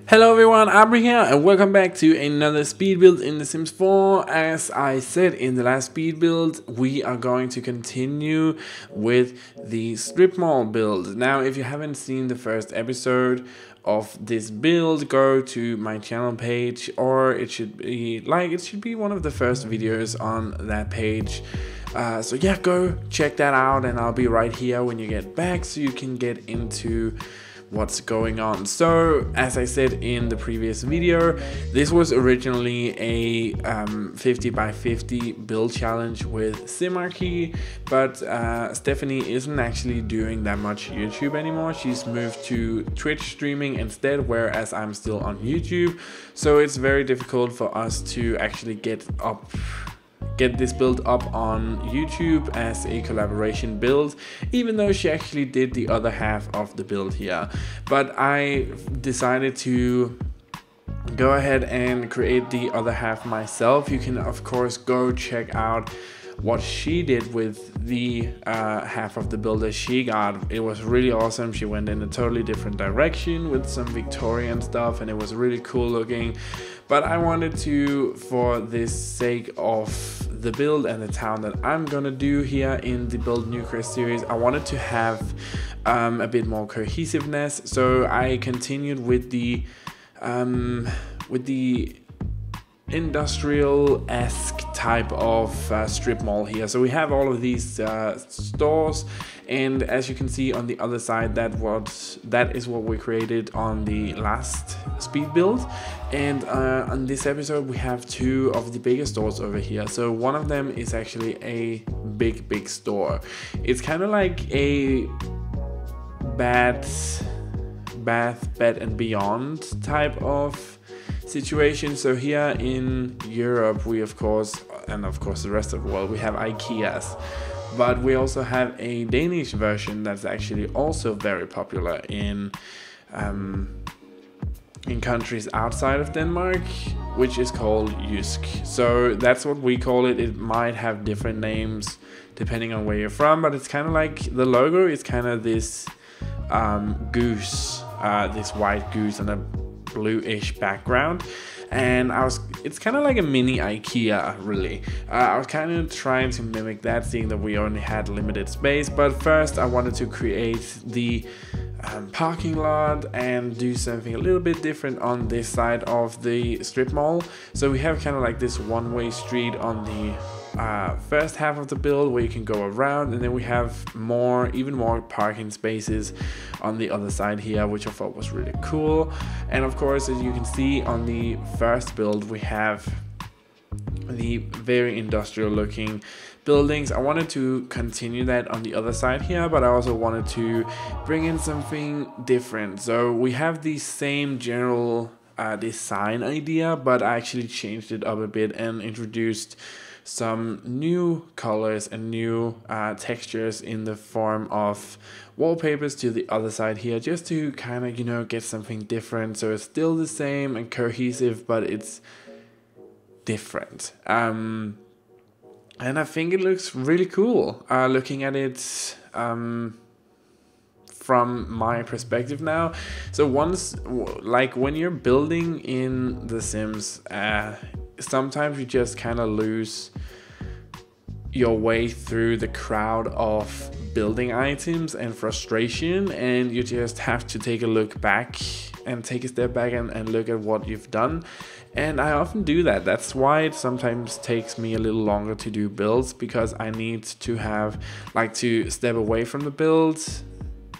Hello everyone, Auvbri here and welcome back to another speed build in The Sims 4. As I said in the last speed build, we are going to continue with the strip mall build. Now, if you haven't seen the first episode of this build, go to my channel page, or it should be one of the first videos on that page. So yeah, go check that out and I'll be right here when you get back so you can get into what's going on. So as I said in the previous video, this was originally a 50 by 50 build challenge with Simarchy, but Stephanie isn't actually doing that much YouTube anymore. She's moved to Twitch streaming instead, whereas I'm still on YouTube, so it's very difficult for us to actually get this build up on YouTube as a collaboration build, even though she actually did the other half of the build here. But I decided to go ahead and create the other half myself. You can of course go check out what she did with the half of the build that she got. It was really awesome. She went in a totally different direction with some Victorian stuff and it was really cool looking. But I wanted to, for this sake of the build and the town that I'm gonna do here in the Build Newcrest series, I wanted to have a bit more cohesiveness. So I continued with the industrial-esque type of strip mall here. So we have all of these stores, and as you can see on the other side, that is what we created on the last speed build. And on this episode we have two of the biggest stores over here. So one of them is actually a big store. It's kind of like a Bath, Bed and Beyond type of situation. So here in Europe we of course, and of course the rest of the world, we have IKEAs, but we also have a Danish version that's actually also very popular in countries outside of Denmark, which is called Jysk. So that's what we call it. It might have different names depending on where you're from, but it's kind of like the logo is kind of this goose, this white goose on a bluish background, and it's kind of like a mini IKEA really. I was kind of trying to mimic that, seeing that we only had limited space. But first I wanted to create the parking lot and do something a little bit different on this side of the strip mall. So we have kind of like this one-way street on the first half of the build where you can go around, and then we have even more parking spaces on the other side here, which I thought was really cool. And of course, as you can see on the first build, we have the very industrial looking buildings. I wanted to continue that on the other side here, but I also wanted to bring in something different. So we have the same general design idea, but I actually changed it up a bit and introduced some new colors and new textures in the form of wallpapers to the other side here, just to kind of, you know, get something different. So it's still the same and cohesive, but it's different. And I think it looks really cool looking at it from my perspective now. So when you're building in The Sims, sometimes you just kind of lose your way through the crowd of building items and frustration, and you just have to take a look back and take a step back and look at what you've done. And I often do that. That's why it sometimes takes me a little longer to do builds, because I need to to step away from the build,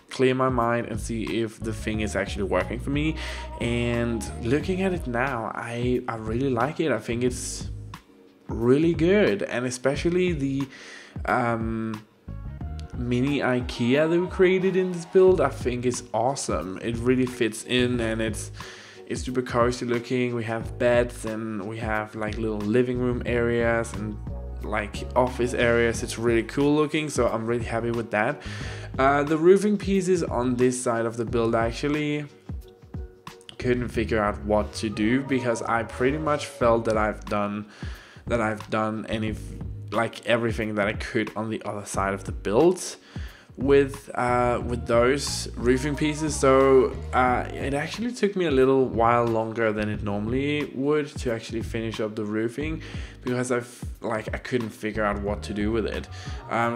clear my mind and see if the thing is actually working for me. And looking at it now, I really like it. I think it's really good, and especially the mini IKEA that we created in this build, I think is awesome. It really fits in, and it's super cozy looking. We have beds and we have like little living room areas and like office areas. It's really cool looking, so I'm really happy with that. The roofing pieces on this side of the build, I actually couldn't figure out what to do, because I pretty much felt that I've done everything that I could on the other side of the build. with those roofing pieces. So it actually took me a little while longer than it normally would to actually finish up the roofing, because I couldn't figure out what to do with it.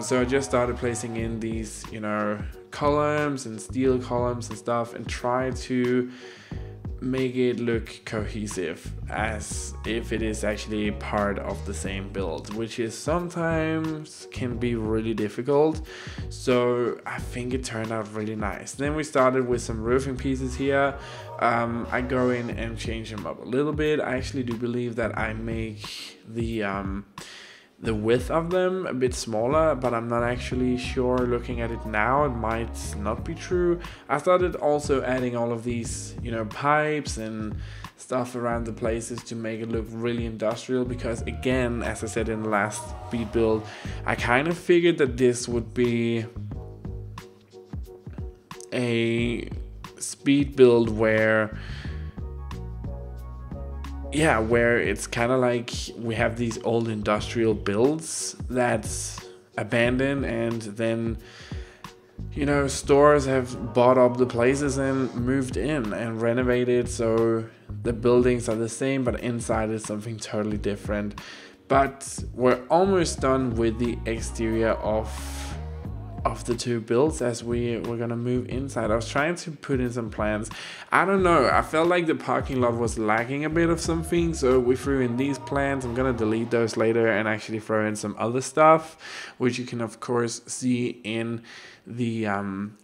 So I just started placing in these, you know, columns and steel columns and stuff, and try to make it look cohesive, as if it is actually part of the same build, which is sometimes can be really difficult. So I think it turned out really nice. Then we started with some roofing pieces here. I go in and change them up a little bit. I actually do believe that I make the width of them a bit smaller, but I'm not actually sure. Looking at it now, it might not be true. I started also adding all of these, you know, pipes and stuff around the places to make it look really industrial, because again, as I said in the last speed build, I kind of figured that this would be a speed build where it's kind of like we have these old industrial builds that's abandoned, and then, you know, stores have bought up the places and moved in and renovated, so the buildings are the same, but inside is something totally different. But we're almost done with the exterior of the two builds, as we're gonna move inside. I was trying to put in some plans. I don't know, I felt like the parking lot was lacking a bit of something, so we threw in these plans. I'm gonna delete those later and actually throw in some other stuff, which you can of course see in the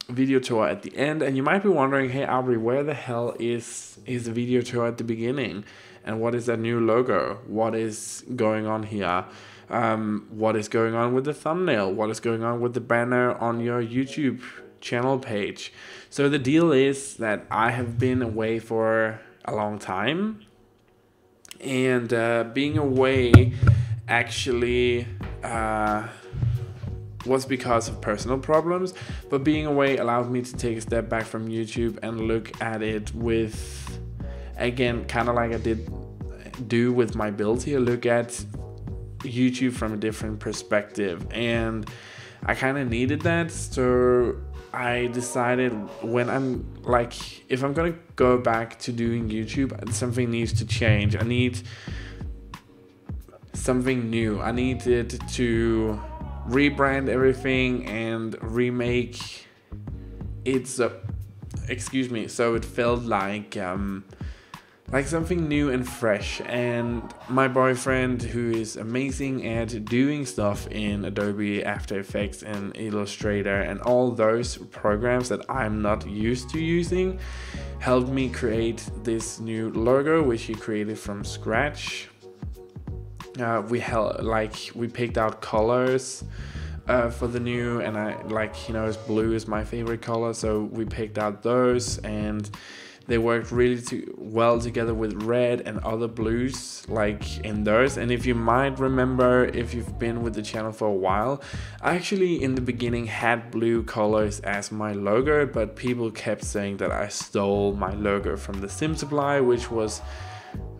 video tour at the end. And you might be wondering, hey Auvbri, where the hell is the video tour at the beginning, and what is that new logo? What is going on here? What is going on with the thumbnail? What is going on with the banner on your YouTube channel page? So the deal is that I have been away for a long time, and being away actually was because of personal problems, but being away allowed me to take a step back from YouTube and look at it with, again, kind of like I did do with my builds here, look at YouTube from a different perspective, and I kind of needed that. So I decided, when I'm like, if I'm gonna go back to doing YouTube, something needs to change. I need something new. I needed to rebrand everything and remake it, so it felt like something new and fresh. And my boyfriend, who is amazing at doing stuff in Adobe After Effects and Illustrator and all those programs that I'm not used to using, helped me create this new logo, which he created from scratch. We picked out colors for the new, and he knows blue is my favorite color, so we picked out those, and they worked really well together with red and other blues like in those. And if you might remember, if you've been with the channel for a while, I actually in the beginning had blue colors as my logo, but people kept saying that I stole my logo from the Sim Supply, which was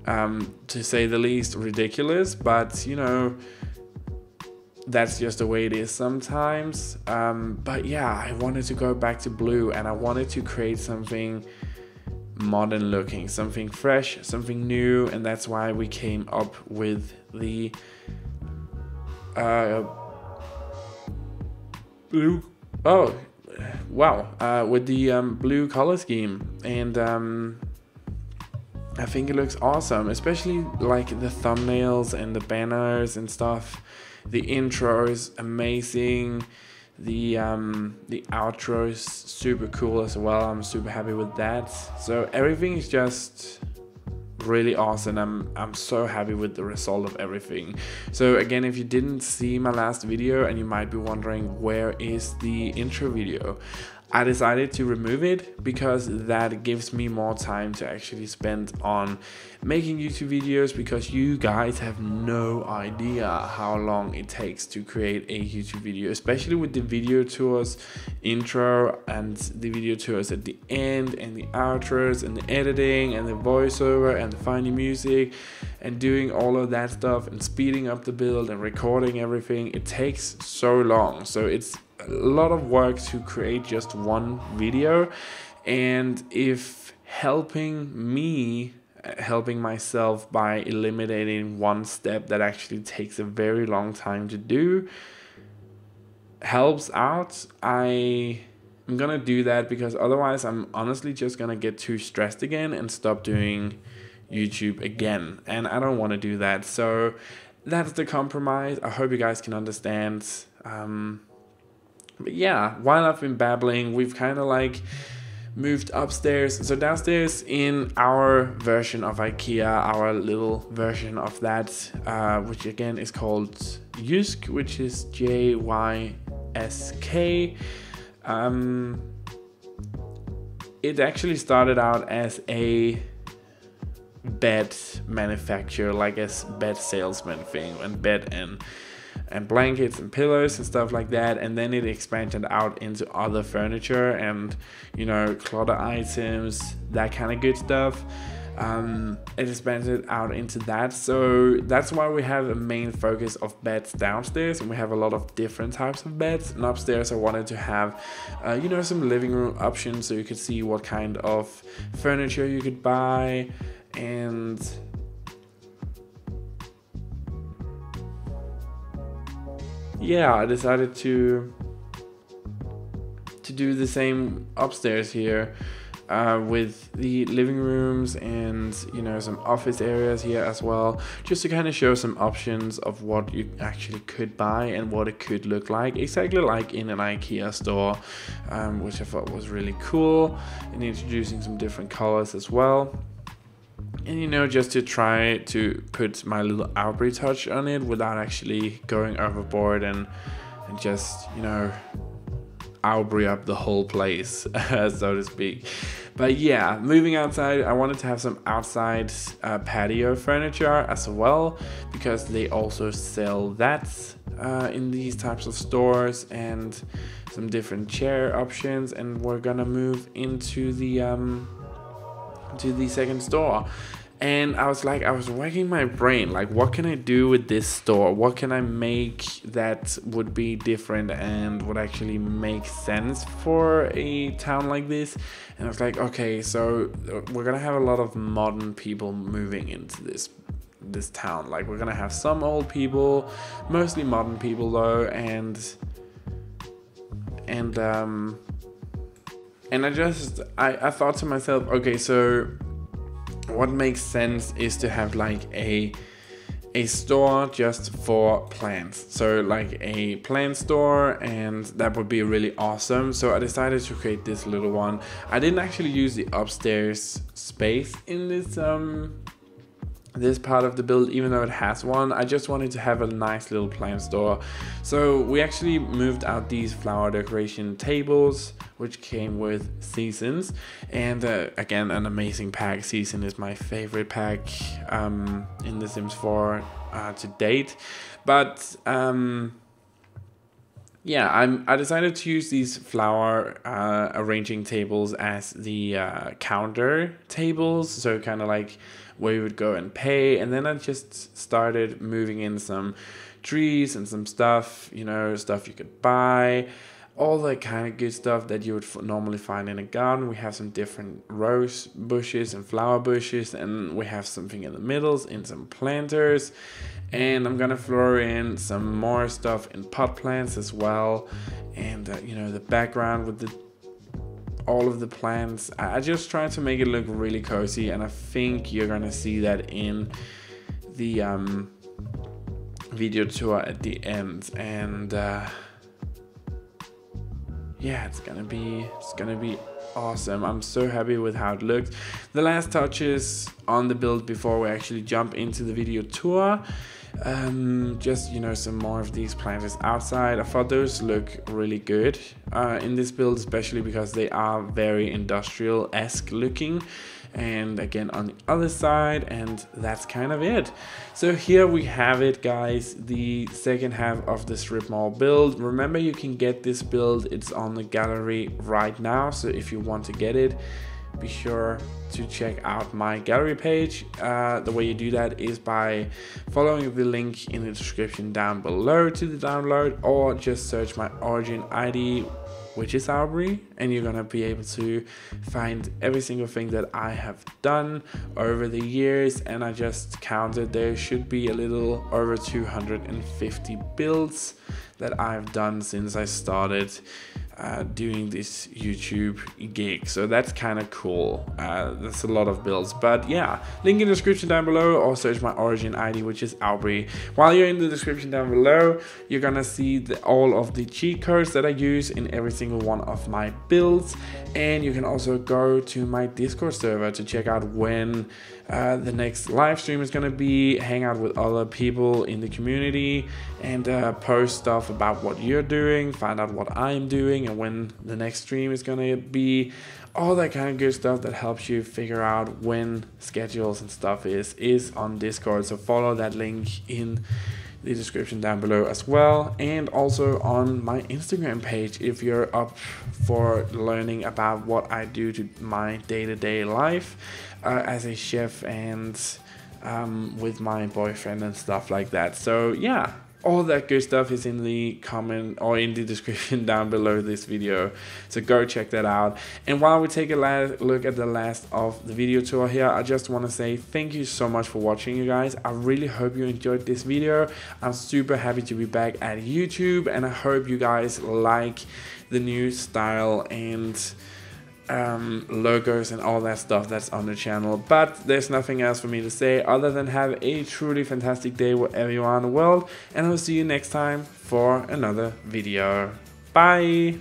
to say the least ridiculous, but you know, that's just the way it is sometimes. But yeah, I wanted to go back to blue, and I wanted to create something modern looking, something fresh, something new, and that's why we came up with the blue, with the blue color scheme. And I think it looks awesome, especially like the thumbnails and the banners and stuff. The intro is amazing. The outro is super cool as well. I'm super happy with that. So everything is just really awesome. I'm so happy with the result of everything. So again, if you didn't see my last video and you might be wondering where is the intro video, I decided to remove it because that gives me more time to actually spend on making YouTube videos, because you guys have no idea how long it takes to create a YouTube video, especially with the video tours intro and the video tours at the end and the outros and the editing and the voiceover and the finding music and doing all of that stuff and speeding up the build and recording everything. It takes so long. So it's lot of work to create just one video, and if helping myself by eliminating one step that actually takes a very long time to do helps out, I'm gonna do that, because otherwise I'm honestly just gonna get too stressed again and stop doing YouTube again, and I don't want to do that. So that's the compromise. I hope you guys can understand. But yeah, while I've been babbling, we've kind of like moved upstairs. So downstairs in our version of IKEA, our little version of that, which again is called Jysk, which is JYSK. It actually started out as a bed manufacturer, like a bed salesman thing, and bed and blankets and pillows and stuff like that, and then it expanded out into other furniture and, you know, clutter items, that kind of good stuff. It expanded out into that, so that's why we have a main focus of beds downstairs, and we have a lot of different types of beds. And upstairs I wanted to have you know, some living room options, so you could see what kind of furniture you could buy. And yeah, I decided to do the same upstairs here, with the living rooms and, you know, some office areas here as well, just to kind of show some options of what you actually could buy and what it could look like, exactly like in an IKEA store, which I thought was really cool, and introducing some different colors as well. And, you know, just to try to put my little Auvbri touch on it without actually going overboard and just, you know, Auvbri up the whole place, so to speak. But yeah, moving outside, I wanted to have some outside patio furniture as well, because they also sell that in these types of stores, and some different chair options. And we're gonna move into the second store. And I was racking my brain, like, what can I do with this store? What can I make that would be different and would actually make sense for a town like this? And I was like, okay, so we're gonna have a lot of modern people moving into this town. Like, we're gonna have some old people, mostly modern people though, and I thought to myself, okay, so what makes sense is to have like a store just for plants, so like a plant store, and that would be really awesome. So I decided to create this little one. I didn't actually use the upstairs space in this part of the build, even though it has one. I just wanted to have a nice little plant store. So we actually moved out these flower decoration tables, which came with seasons, and again, an amazing pack. Season is my favorite pack in The Sims 4 to date. But yeah, I decided to use these flower arranging tables as the counter tables, so kind of like where you would go and pay. And then I just started moving in some trees and some stuff, you know, stuff you could buy, all that kind of good stuff that you would normally find in a garden. We have some different rose bushes and flower bushes, and we have something in the middles in some planters. And I'm gonna throw in some more stuff in pot plants as well, and you know, the background with all of the plants. I just tried to make it look really cozy, and I think you're gonna see that in the video tour at the end. And yeah, it's gonna be awesome. I'm so happy with how it looked. The last touches on the build before we actually jump into the video tour, just, you know, some more of these planters outside. I thought those look really good in this build, especially because they are very industrial-esque looking. And again, on the other side, and that's kind of it. So here we have it, guys, the second half of the strip mall build. Remember, you can get this build, it's on the gallery right now, so if you want to get it, be sure to check out my gallery page. The way you do that is by following the link in the description down below to the download, or just search my origin ID, which is Auvbri, and you're gonna be able to find every single thing that I have done over the years. And I just counted, there should be a little over 250 builds that I've done since I started doing this YouTube gig. So that's kind of cool. That's a lot of builds, but yeah, link in the description down below, or search my origin ID, which is Auvbri. While you're in the description down below, you're gonna see all of the cheat codes that I use in every single one of my builds. And you can also go to my Discord server to check out when the next live stream is gonna be, hang out with other people in the community, and post stuff about what you're doing, find out what I'm doing and when the next stream is gonna be, all that kind of good stuff that helps you figure out when schedules and stuff is on Discord. So follow that link in the description down below as well, and also on my Instagram page if you're up for learning about what I do to my day-to-day life as a chef, and with my boyfriend and stuff like that. So yeah, all that good stuff is in the comment or in the description down below this video, so go check that out. And while we take a look at the last of the video tour here, I just want to say thank you so much for watching, you guys. I really hope you enjoyed this video. I'm super happy to be back at YouTube, and I hope you guys like the new style and logos and all that stuff that's on the channel. But there's nothing else for me to say other than have a truly fantastic day wherever you are in the world, and I'll see you next time for another video. Bye.